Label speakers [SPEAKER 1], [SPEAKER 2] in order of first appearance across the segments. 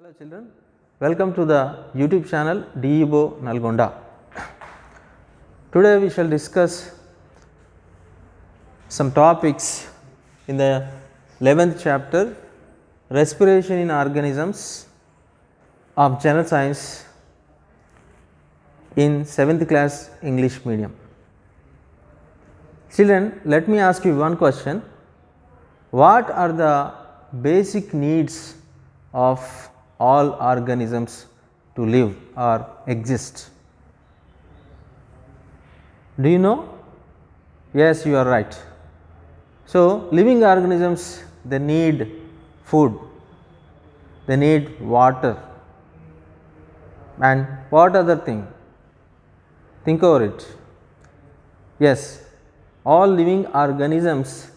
[SPEAKER 1] Hello children, welcome to the YouTube channel DEBO Nalgonda. Today we shall discuss some topics in the 11th chapter, respiration in organisms of general science in 7th class English medium. Children, let me ask you one question. What are the basic needs of all organisms to live or exist? Do you know? Yes, you are right. So, living organisms, they need food, they need water, and what other thing? Think over it. Yes, all living organisms,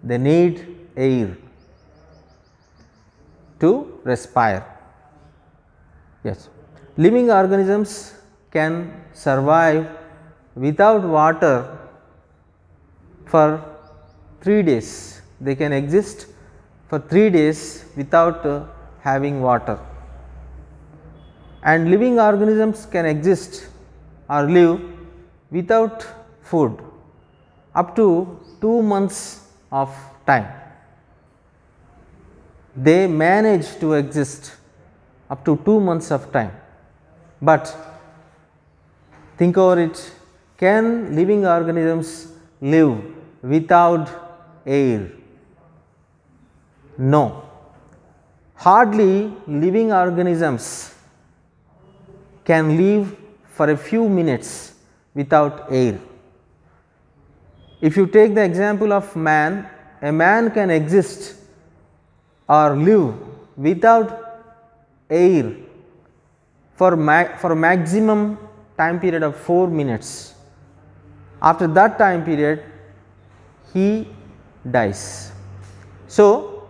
[SPEAKER 1] they need air to respire. Yes, living organisms can survive without water for 3 days. They can exist for 3 days without having water, and living organisms can exist or live without food up to 2 months of time. They manage to exist up to 2 months of time, but think over it, can living organisms live without air? No, hardly living organisms can live for a few minutes without air. If you take the example of man, a man can exist or live without air for maximum time period of 4 minutes. After that time period, he dies. So,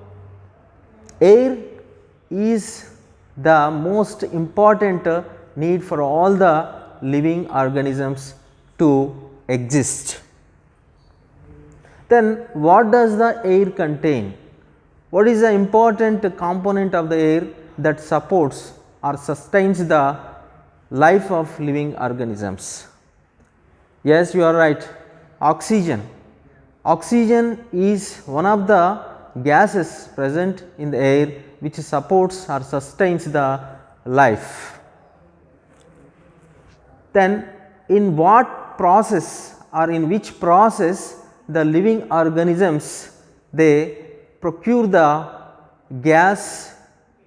[SPEAKER 1] air is the most important need for all the living organisms to exist. Then what does the air contain? What is the important component of the air that supports or sustains the life of living organisms? Yes, you are right, oxygen. Oxygen is one of the gases present in the air which supports or sustains the life. Then in what process or in which process the living organisms they procure the gas,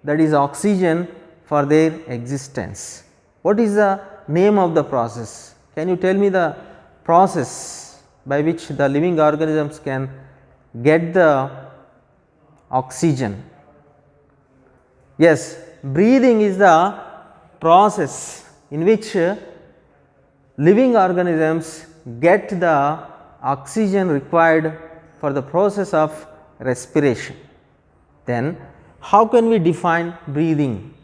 [SPEAKER 1] that is oxygen, for their existence? What is the name of the process? Can you tell me the process by which the living organisms can get the oxygen? Yes, breathing is the process in which living organisms get the oxygen required for the process of respiration. Then how can we define breathing?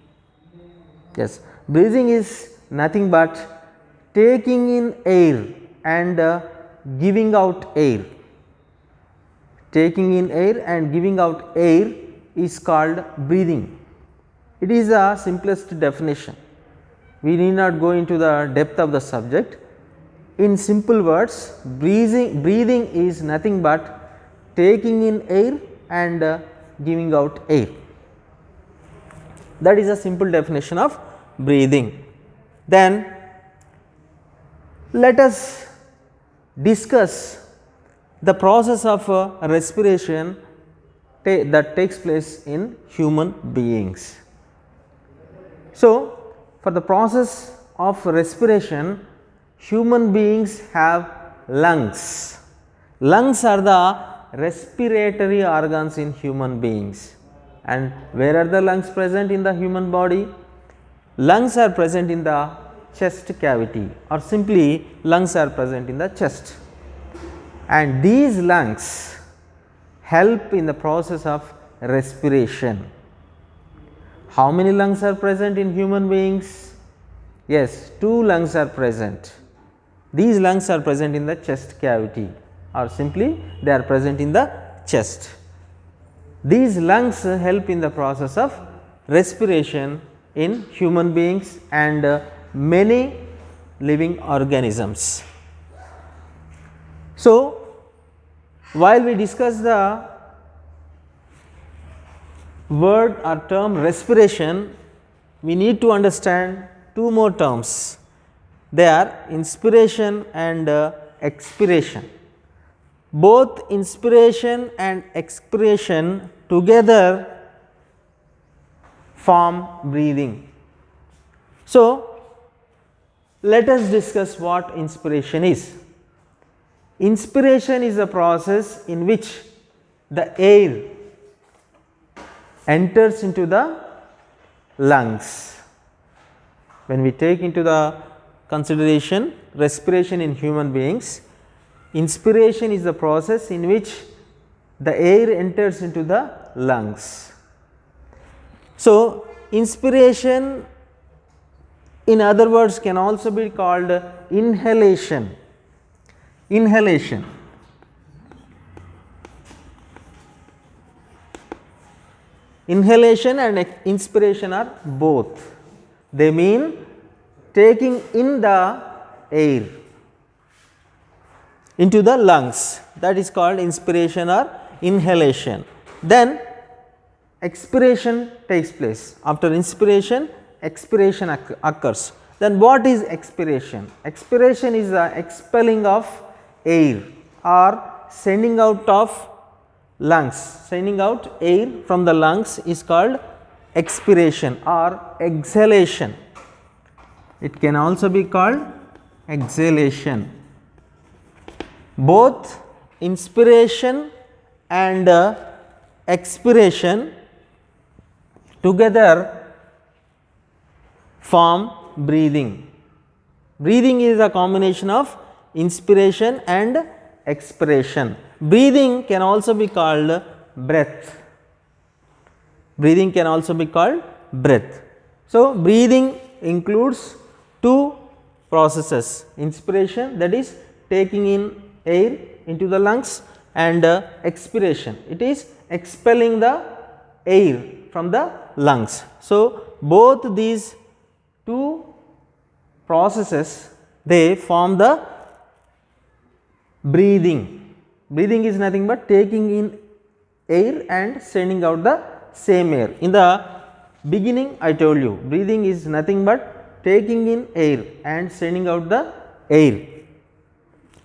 [SPEAKER 1] Yes, breathing is nothing but taking in air and giving out air. Taking in air and giving out air is called breathing. It is the simplest definition. We need not go into the depth of the subject. In simple words, breathing is nothing but taking in air and giving out air. That is a simple definition of breathing. Then let us discuss the process of respiration that takes place in human beings. So, for the process of respiration, human beings have lungs. Lungs are the respiratory organs in human beings. And where are the lungs present in the human body? Lungs are present in the chest cavity, or simply lungs are present in the chest, and these lungs help in the process of respiration. How many lungs are present in human beings? Yes, 2 lungs are present. These lungs are present in the chest cavity, or simply they are present in the chest. These lungs help in the process of respiration in human beings and many living organisms. So, while we discuss the word or term respiration, we need to understand two more terms. They are inspiration and expiration. Both inspiration and expiration together form breathing. So, let us discuss what inspiration is. Inspiration is a process in which the air enters into the lungs. When we take into the consideration respiration in human beings, inspiration is the process in which the air enters into the lungs. So, inspiration in other words can also be called inhalation. Inhalation. Inhalation and inspiration are both. They mean taking in the air into the lungs, that is called inspiration or inhalation. Then expiration takes place. After inspiration, expiration occurs. Then what is expiration? Expiration is the expelling of air or sending out of lungs. Sending out air from the lungs is called expiration or exhalation. It can also be called exhalation. Both inspiration and expiration together form breathing. Breathing is a combination of inspiration and expiration. Breathing can also be called breath. Breathing can also be called breath. So, breathing includes two processes: inspiration, that is taking in air into the lungs, and expiration, it is expelling the air from the lungs. So, both these two processes, they form the breathing. Breathing is nothing but taking in air and sending out the same air. In the beginning I told you, breathing is nothing but taking in air and sending out the air.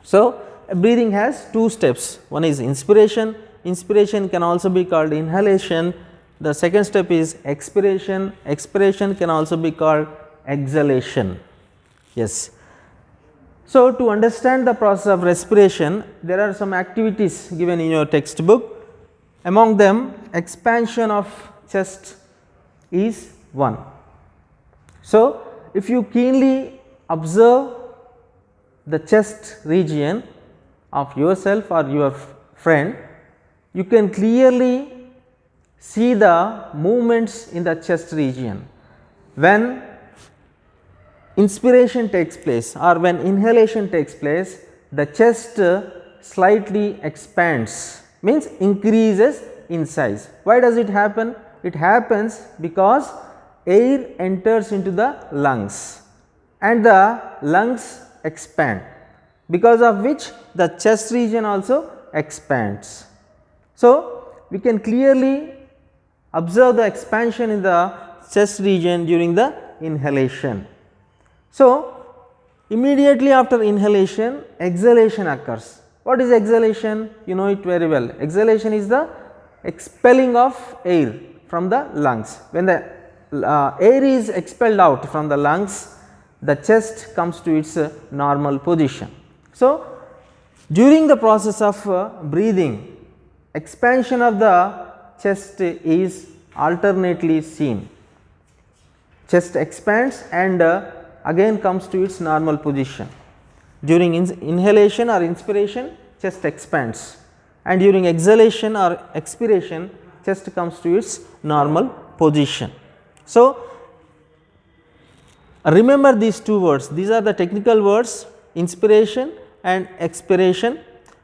[SPEAKER 1] So, breathing has two steps. One is inspiration. Inspiration can also be called inhalation. The second step is expiration. Expiration can also be called exhalation. Yes. So, to understand the process of respiration, there are some activities given in your textbook. Among them, expansion of chest is one. So, if you keenly observe the chest region of yourself or your friend, you can clearly see the movements in the chest region. When inspiration takes place or when inhalation takes place, the chest slightly expands, means increases in size. Why does it happen? It happens because air enters into the lungs and the lungs expand, because of which the chest region also expands. So, we can clearly observe the expansion in the chest region during the inhalation. So, immediately after inhalation, exhalation occurs. What is exhalation? You know it very well. Exhalation is the expelling of air from the lungs. When the air is expelled out from the lungs, the chest comes to its normal position. So, during the process of breathing, expansion of the chest is alternately seen. Chest expands and again comes to its normal position. During inhalation or inspiration, chest expands, and during exhalation or expiration, chest comes to its normal position. So, remember these two words, these are the technical words, inspiration and expiration.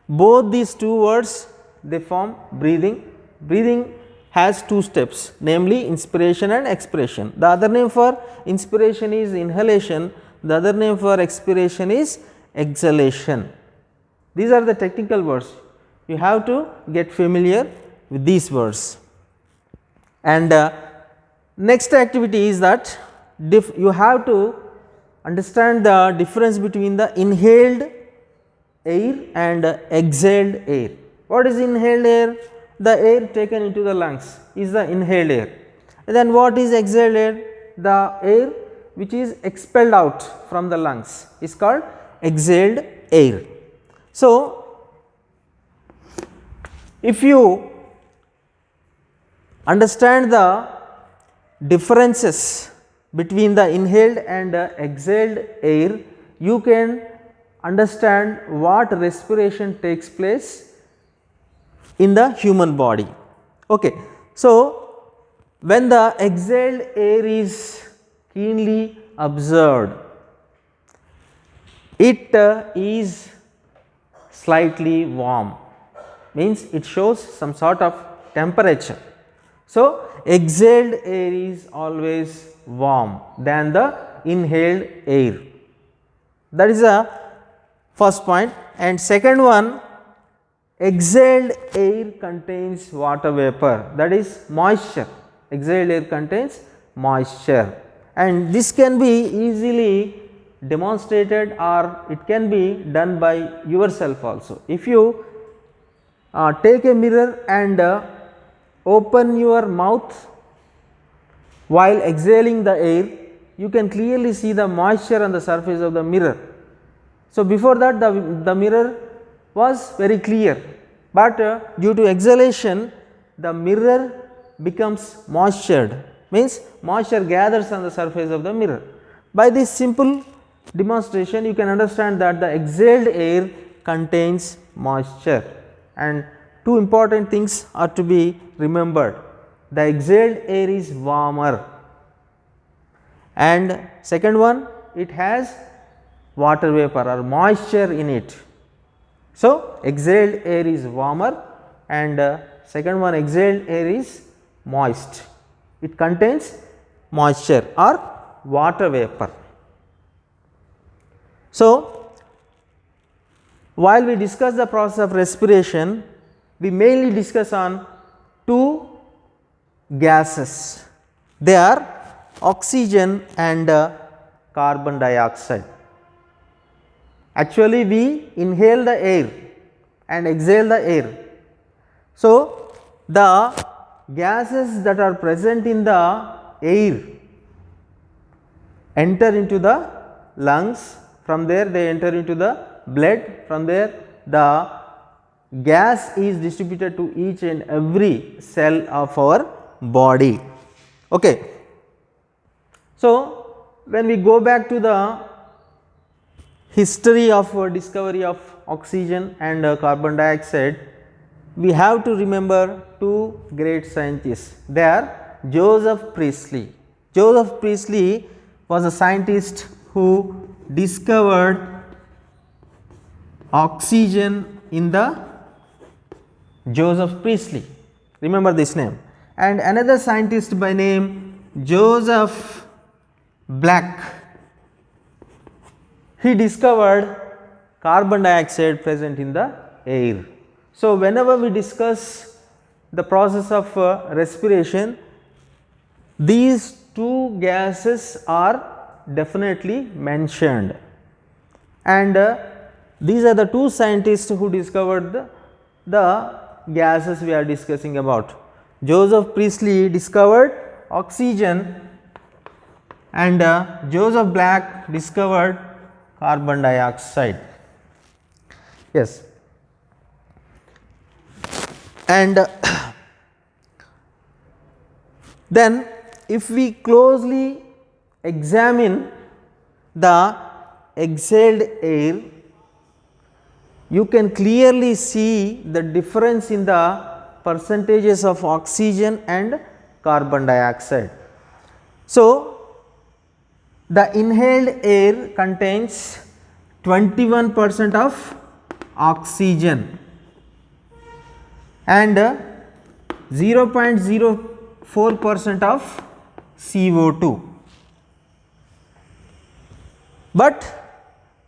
[SPEAKER 1] Both these two words, they form breathing. Breathing has two steps, namely inspiration and expiration. The other name for inspiration is inhalation, the other name for expiration is exhalation. These are the technical words, you have to get familiar with these words. And next activity is that you have to understand the difference between the inhaled air and exhaled air. What is inhaled air? The air taken into the lungs is the inhaled air. And then what is exhaled air? The air which is expelled out from the lungs is called exhaled air. So, if you understand the differences between the inhaled and exhaled air, you can understand what respiration takes place in the human body. Okay. So, when the exhaled air is keenly observed, it is slightly warm, means it shows some sort of temperature. So, exhaled air is always warm than the inhaled air. That is the first point. And second one, exhaled air contains water vapor, that is moisture. Exhaled air contains moisture, and this can be easily demonstrated or it can be done by yourself also. If you take a mirror and open your mouth while exhaling the air, you can clearly see the moisture on the surface of the mirror. So, before that the mirror was very clear, but due to exhalation the mirror becomes moistured, means moisture gathers on the surface of the mirror. By this simple demonstration you can understand that the exhaled air contains moisture, and two important things are to be remembered. The exhaled air is warmer, and second one, it has water vapor or moisture in it. So, exhaled air is warmer and second one, exhaled air is moist, it contains moisture or water vapor. So, while we discuss the process of respiration, we mainly discuss on two gases, they are oxygen and carbon dioxide. Actually, we inhale the air and exhale the air. So, the gases that are present in the air enter into the lungs, from there they enter into the blood, from there the gas is distributed to each and every cell of our body. Okay. So, when we go back to the history of discovery of oxygen and carbon dioxide, we have to remember two great scientists. They are Joseph Priestley. Joseph Priestley was a scientist who discovered oxygen in the Joseph Priestley, remember this name, and another scientist by name Joseph Black, he discovered carbon dioxide present in the air. So, whenever we discuss the process of respiration, these two gases are definitely mentioned, and these are the two scientists who discovered the gases we are discussing about. Joseph Priestley discovered oxygen and Joseph Black discovered carbon dioxide. Yes. And then if we closely examine the exhaled air, you can clearly see the difference in the percentages of oxygen and carbon dioxide. So, the inhaled air contains 21% of oxygen and 0.04% of CO2. But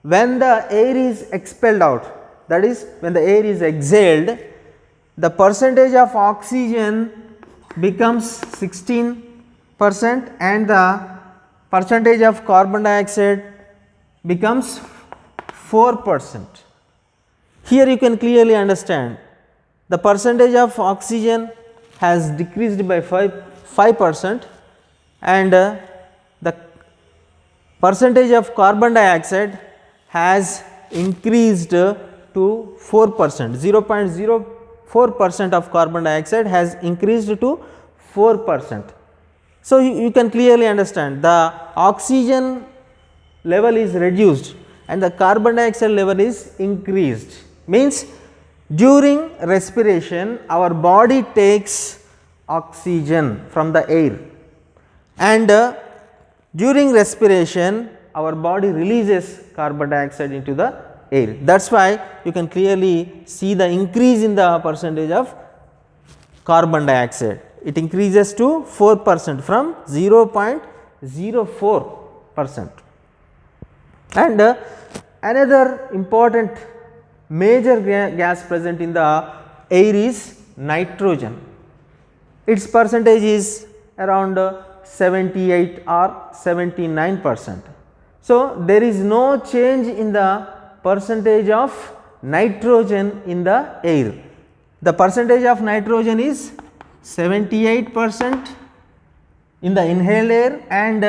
[SPEAKER 1] when the air is expelled out, that is when the air is exhaled, the percentage of oxygen becomes 16% and the percentage of carbon dioxide becomes 4%. Here you can clearly understand the percentage of oxygen has decreased by 5% and the percentage of carbon dioxide has increased to 4%, 0.04% of carbon dioxide has increased to 4%. So, you can clearly understand the oxygen level is reduced and the carbon dioxide level is increased, means during respiration our body takes oxygen from the air and during respiration our body releases carbon dioxide into the air. That is why you can clearly see the increase in the percentage of carbon dioxide. It increases to 4% from 0.04%. And another important major gas present in the air is nitrogen. Its percentage is around 78 or 79%. So, there is no change in the percentage of nitrogen in the air. The percentage of nitrogen is 78% in the inhaled air and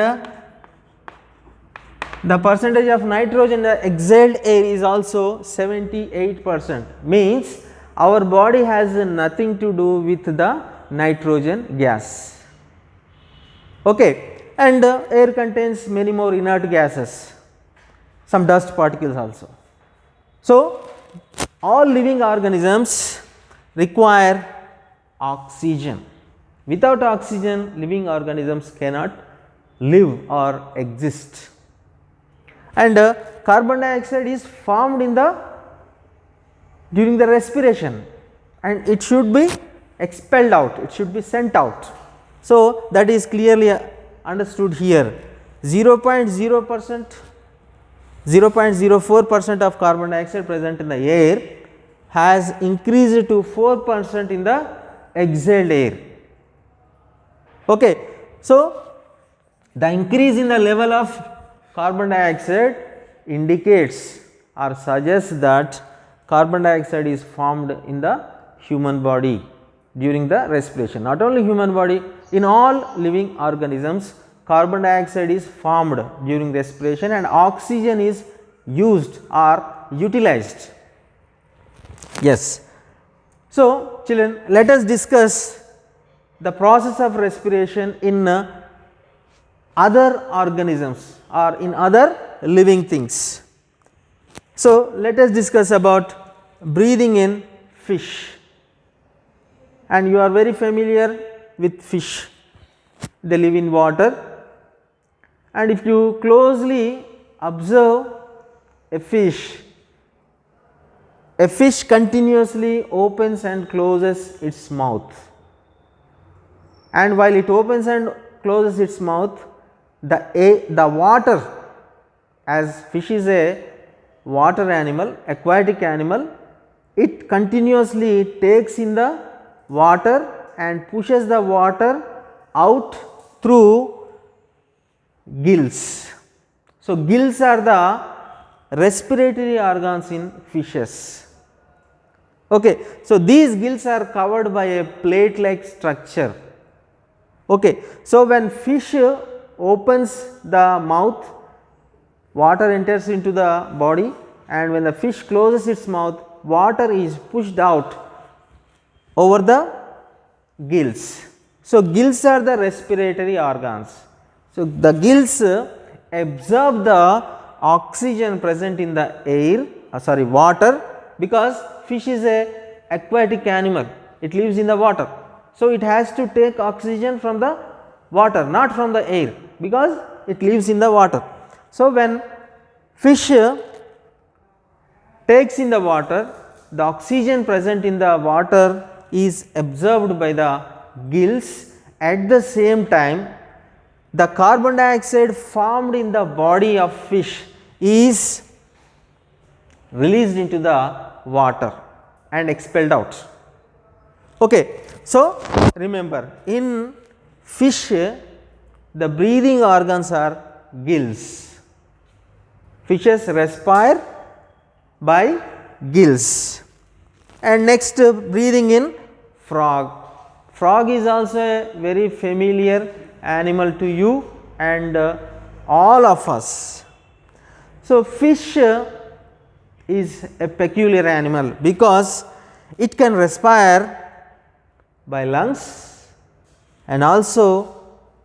[SPEAKER 1] the percentage of nitrogen in the exhaled air is also 78%, means our body has nothing to do with the nitrogen gas. Okay. And air contains many more inert gases, some dust particles also. So, all living organisms require oxygen. Without oxygen, living organisms cannot live or exist. And carbon dioxide is formed in the during the respiration and it should be expelled out, it should be sent out. So, that is clearly understood here. 0.04% of carbon dioxide present in the air has increased to 4% in the exhaled air. Okay. So, the increase in the level of carbon dioxide indicates or suggests that carbon dioxide is formed in the human body during the respiration. Not only human body, in all living organisms carbon dioxide is formed during respiration and oxygen is used or utilized. Yes. So, children, let us discuss the process of respiration in other organisms or in other living things. So, let us discuss about breathing in fish, and you are very familiar with fish. They live in water, and if you closely observe a fish continuously opens and closes its mouth, and while it opens and closes its mouth, the water, as fish is a water animal, aquatic animal, it continuously takes in the water and pushes the water out through gills. So, gills are the respiratory organs in fishes. Okay. So, these gills are covered by a plate like structure. Okay. So, when fish opens the mouth, water enters into the body, and when the fish closes its mouth, water is pushed out over the gills. So, gills are the respiratory organs. So, the gills absorb the oxygen present in the air, water, because fish is a aquatic animal, it lives in the water. So, it has to take oxygen from the water, not from the air, because it lives in the water. So, when fish takes in the water, the oxygen present in the water is absorbed by the gills. At the same time, the carbon dioxide formed in the body of fish is released into the water and expelled out. Okay. So, remember, in fish the breathing organs are gills. Fishes respire by gills. And next, breathing in frog. Frog is also a very familiar animal to you and all of us. So, fish is a peculiar animal because it can respire by lungs and also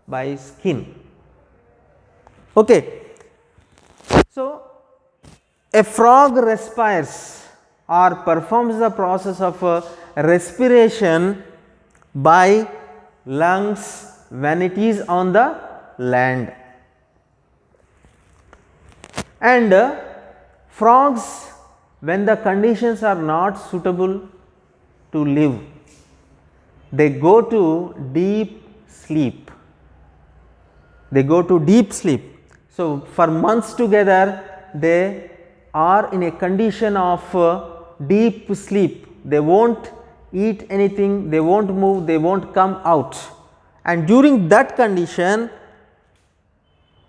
[SPEAKER 1] by skin. Okay. So, a frog respires or performs the process of respiration by lungs when it is on the land. And frogs, when the conditions are not suitable to live, they go to deep sleep. They go to deep sleep. So, for months together they are in a condition of deep sleep. They will not eat anything, they will not move, they will not come out, and during that condition,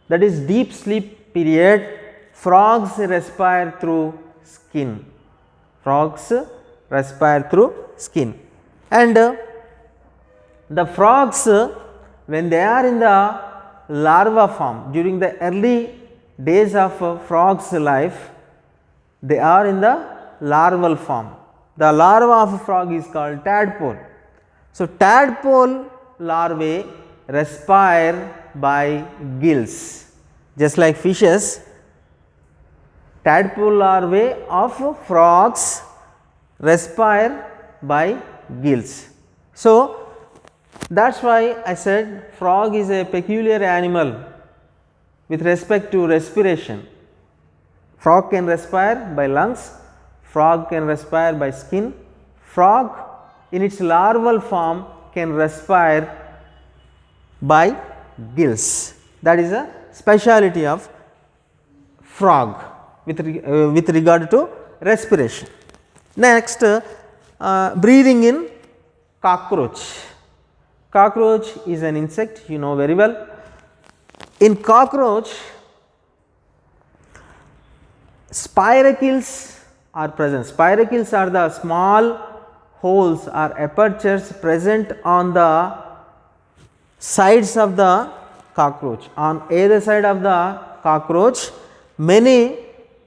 [SPEAKER 1] that is deep sleep period, frogs respire through skin. Frogs respire through skin. And the frogs, when they are in the larva form, during the early days of frog's life, they are in the larval form. The larva of a frog is called tadpole. So, tadpole larvae respire by gills, just like fishes. Tadpole larvae of frogs respire by gills. So, that is why I said frog is a peculiar animal with respect to respiration. Frog can respire by lungs, frog can respire by skin, frog in its larval form can respire by gills. That is a speciality of frog with regard to respiration. Next, breathing in cockroach. Cockroach is an insect, you know very well. In cockroach, spiracles are present. Spiracles are the small holes or apertures present on the sides of the cockroach. On either side of the cockroach, many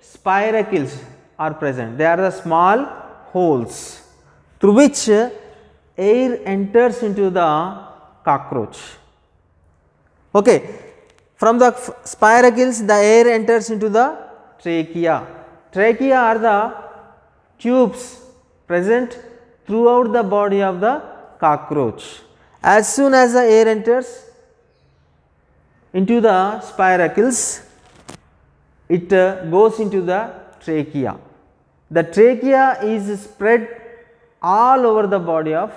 [SPEAKER 1] spiracles are present. They are the small holes through which air enters into the cockroach. Okay. From the spiracles, the air enters into the trachea. Trachea are the tubes present throughout the body of the cockroach. As soon as the air enters into the spiracles, it goes into the trachea. The trachea is spread all over the body of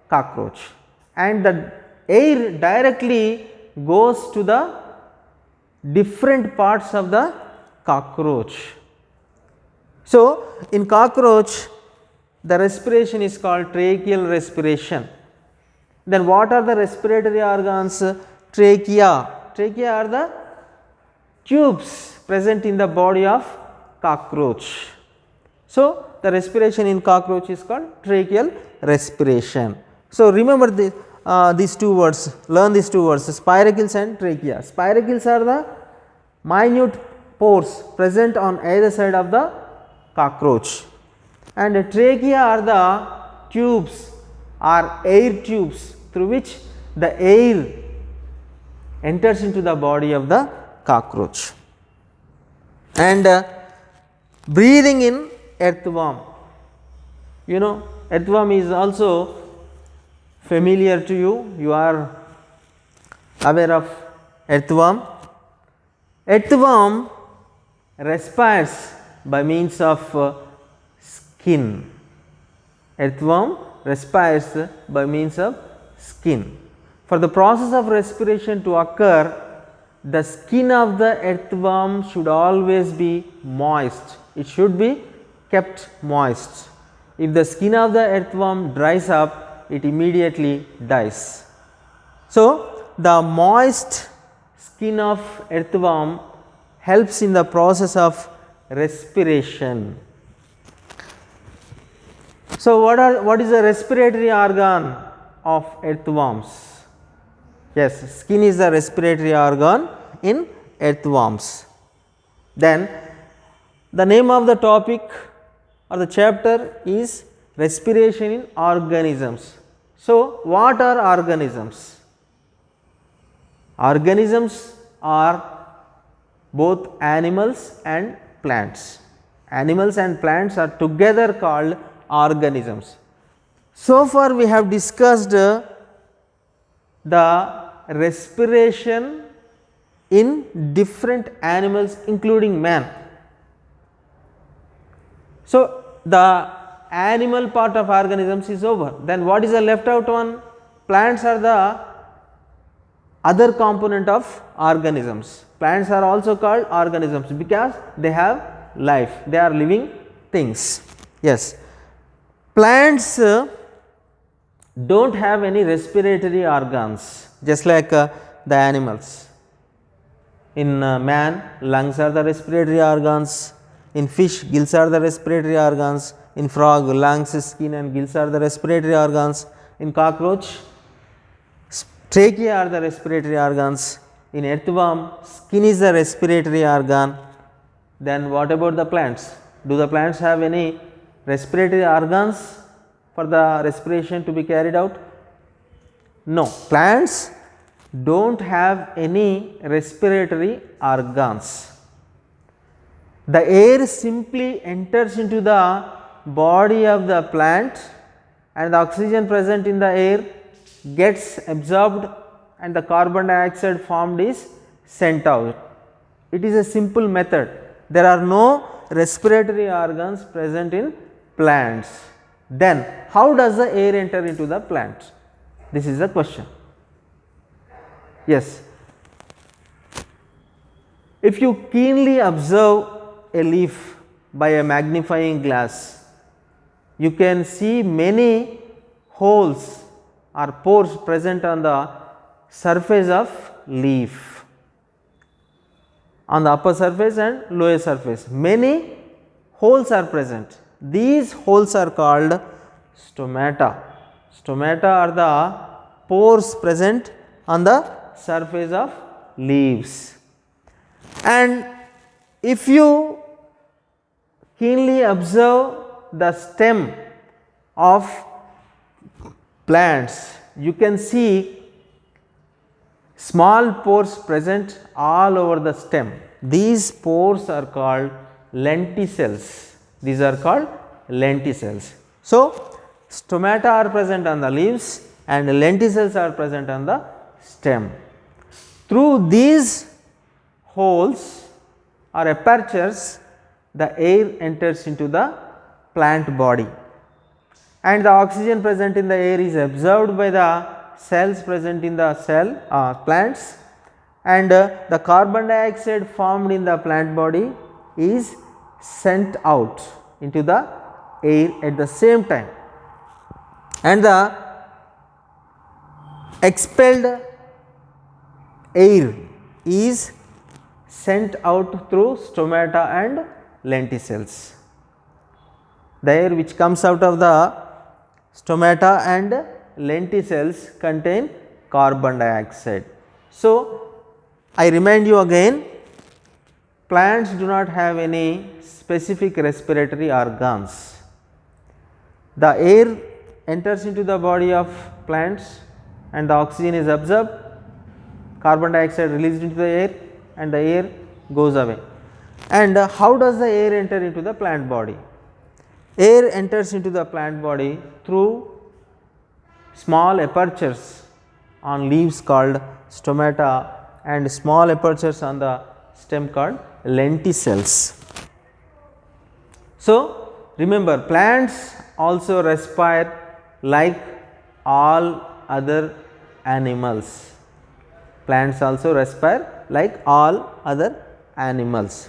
[SPEAKER 1] cockroach, and the air directly goes to the different parts of the cockroach. So, in cockroach the respiration is called tracheal respiration. Then what are the respiratory organs? Trachea. Trachea are the tubes present in the body of cockroach. So, the respiration in cockroach is called tracheal respiration. So, remember these two words, learn these two words, spiracles and trachea. Spiracles are the minute pores present on either side of the cockroach, and trachea are the tubes or air tubes through which the air enters into the body of the cockroach. And breathing in earthworm. You know, earthworm is also familiar to you, you are aware of earthworm. Earthworm respires by means of skin. Earthworm respires by means of skin. For the process of respiration to occur, the skin of the earthworm should always be moist. It should be kept moist. If the skin of the earthworm dries up, it immediately dies. So, the moist skin of earthworm helps in the process of respiration. So, what is the respiratory organ of earthworms? Yes, skin is the respiratory organ in earthworms. Then the name of the topic or the chapter is respiration in organisms. So, what are organisms? Organisms are both animals and plants. Animals and plants are together called organisms. So far we have discussed the respiration in different animals including man. So, the animal part of organisms is over. Then what is the left out one? Plants are the other component of organisms. Plants are also called organisms because they have life, they are living things. Yes, plants do not have any respiratory organs just like the animals. In man, lungs are the respiratory organs. In fish, gills are the respiratory organs. In frog, lungs, skin and gills are the respiratory organs. In cockroach, trachea are the respiratory organs. In earthworm, skin is the respiratory organ. Then what about the plants? Do the plants have any respiratory organs for the respiration to be carried out? No, plants do not have any respiratory organs. The air simply enters into the body of the plant and the oxygen present in the air gets absorbed and the carbon dioxide formed is sent out. It is a simple method. There are no respiratory organs present in plants. Then how does the air enter into the plant? This is the question. Yes, if you keenly observe a leaf by a magnifying glass, you can see many holes or pores present on the surface of leaf, on the upper surface and lower surface. Many holes are present. These holes are called stomata. Stomata are the pores present on the surface of leaves. And if you keenly observe the stem of plants, you can see small pores present all over the stem. These pores are called lenticels. These are called lenticels. So, stomata are present on the leaves and lenticels are present on the stem. Through these holes or apertures, the air enters into the plant body and the oxygen present in the air is absorbed by the cells present in the plants, and the carbon dioxide formed in the plant body is sent out into the air at the same time, and the expelled air is sent out through stomata and lenticels. The air which comes out of the stomata and lenticels contain carbon dioxide. So, I remind you again, plants do not have any specific respiratory organs. The air enters into the body of plants and the oxygen is absorbed, carbon dioxide released into the air and the air goes away. And how does the air enter into the plant body? Air enters into the plant body through small apertures on leaves called stomata and small apertures on the stem called lenticels. So, remember, plants also respire like all other animals. Plants also respire like all other animals.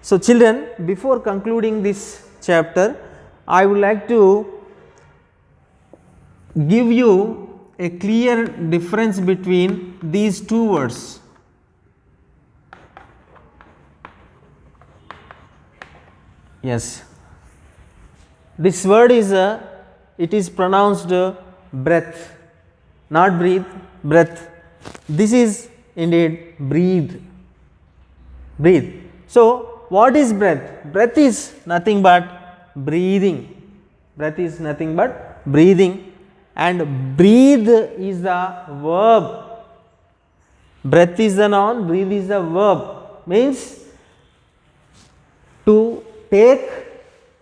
[SPEAKER 1] So, children, before concluding this chapter, I would like to give you a clear difference between these two words. Yes, this word is it is pronounced breath, not breathe, breath. This is indeed breathe, breathe. So, what is breath? Breath is nothing but breathing. Breath is nothing but breathing, and breathe is the verb. Breath is the noun, breathe is the verb, means to take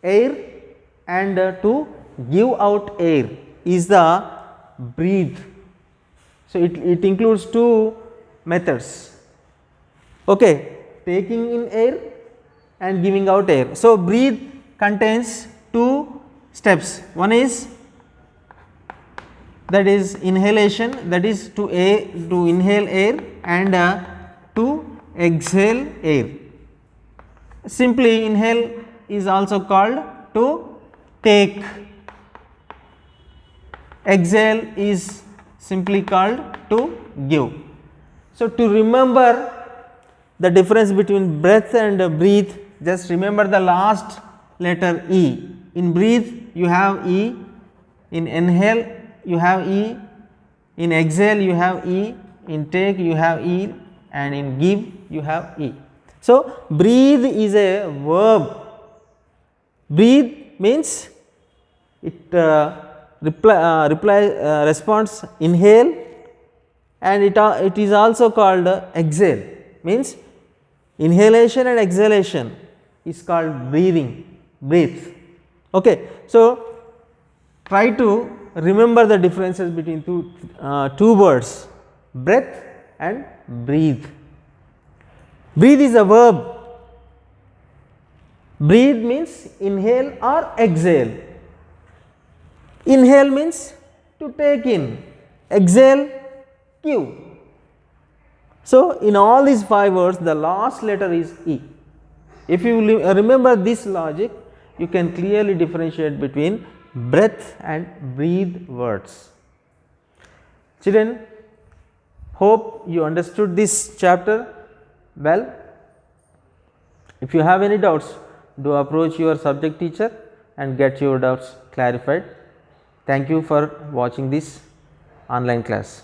[SPEAKER 1] air and to give out air is the breathe. So, it includes two methods, okay, taking in air and giving out air. So, breathe contains two steps. One is that is inhalation, that is to inhale air and to exhale air. Simply inhale is also called to take, exhale is simply called to give. So, to remember the difference between breath and breathe, just remember the last letter E. In breathe you have E, in inhale you have E, in exhale you have E, in take you have E, and in give you have E. So, breathe is a verb. Breathe means it responds inhale, and it is also called exhale, means inhalation and exhalation is called breathing, breathe. Okay. So, try to remember the differences between two words, breath and breathe. Breathe is a verb. Breathe means inhale or exhale. Inhale means to take in, exhale give. So, in all these 5 words the last letter is E. If you remember this logic, you can clearly differentiate between breath and breathe words. Children, hope you understood this chapter well. If you have any doubts, do approach your subject teacher and get your doubts clarified. Thank you for watching this online class.